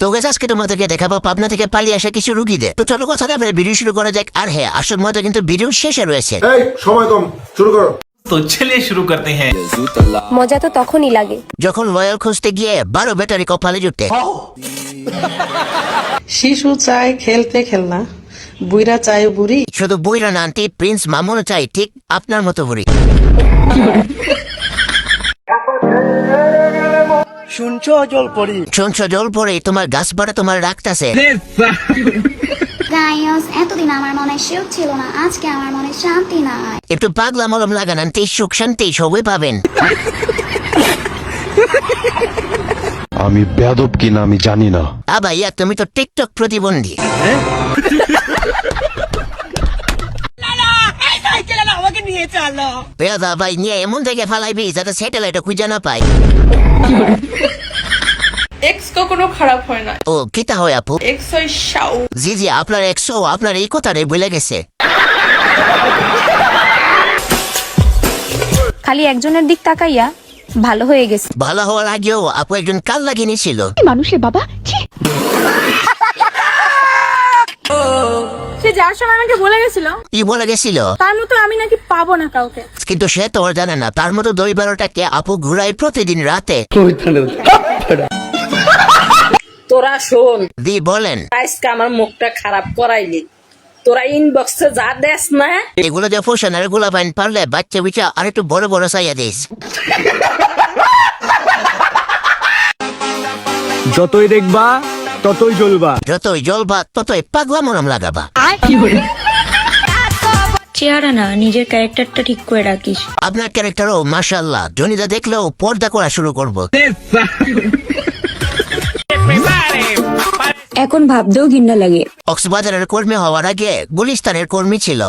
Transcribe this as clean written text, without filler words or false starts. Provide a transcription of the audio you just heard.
তোকে আজকে তোমাদেরকে দেখাবো পাবনা থেকে পালিয়ে আসা কিছু রুগীদের। তো চলো কথা না ভিডিও শুরু করা যাক। আর হ্যাঁ, আসল মজা কিন্তু ভিডিও শেষে রয়েছে। এই সময় কম, শুরু করো। तो चलिए शुरू करते हैं। মজা তো তখনই লাগে যখন লয়াল খুঁজতে গিয়ে 12 ব্যাটারি কপালে জুটে। শিশু চায় খেলতে খেলনা, বুইরা চায় বুড়ি। শুধু বইরা না আন্টি, প্রিন্স মামুনও চাই ঠিক আপনার মতো বুড়ি। শুনছো জল পরে তোমার গাছ বাড়া তোমার রাখতাছে। গাইস, এতদিন আমার মনে সুখ ছিল না, আজকে আমার মনে শান্তি নাই। একটু পাগলা মলম লাগান আন্টি, সুখ শান্তি সবই পাবেন। আমি বেয়াদব কিনা আমি জানি না। ভাইয়া তুমি তো টিকটক প্রতিবন্ধী। বেয়াদা ভাই নিয়ে এমন জায়গায় ফালাইবি যাতে স্যাটেলাইট খুঁজে না পাই। এক্স কখনো খারাপ হয় না। ও কিতা হয় আপু? এক্স হয় শাও। জি জি, আপনার একশো আপনার এই কথাটাই বলে গেছে। খালি একজনের দিক তাকাইয়া ভালো হয়ে গেছে। ভালো হওয়ার আগেও আপু একজন কাল লাগিয়ে ছিল। মানুষের বাবা সে যার সময় আমাকে বলে গেছিল কি বলে গেছিল? তার মতো আমি নাকি পাবো না কাউকে। কিন্তু সে তো আর জানে না তার মতো 12টাকে আপু ঘুরায় প্রতিদিন রাতে। তোরা শোন, দি বলেন। আজকে আমার মুখটা খারাপ করাইলি। তোরা ইনবক্সে যা দেস না, এগুলো যে ফোসানের গুলা পাইন পারলে বাচ্চা বিচা আর একটু বড় বড় চাইয়া দিস। যতই দেখবা ততই জ্বলবা, যতই জ্বলবা ততই পাগলা মরম লাগাবা। চেহারা না, নিজের ক্যারেক্টারটা ঠিক করে রাখিস। আপনার ক্যারেক্টারও মাশাআল্লাহ, জনিদা দেখলেও পর্দা করা শুরু করবো। এখন ভাবতেও ঘৃণা লাগে। কক্সবাজারের কর্মী হওয়ার আগে গুলিস্তানের কর্মী ছিল।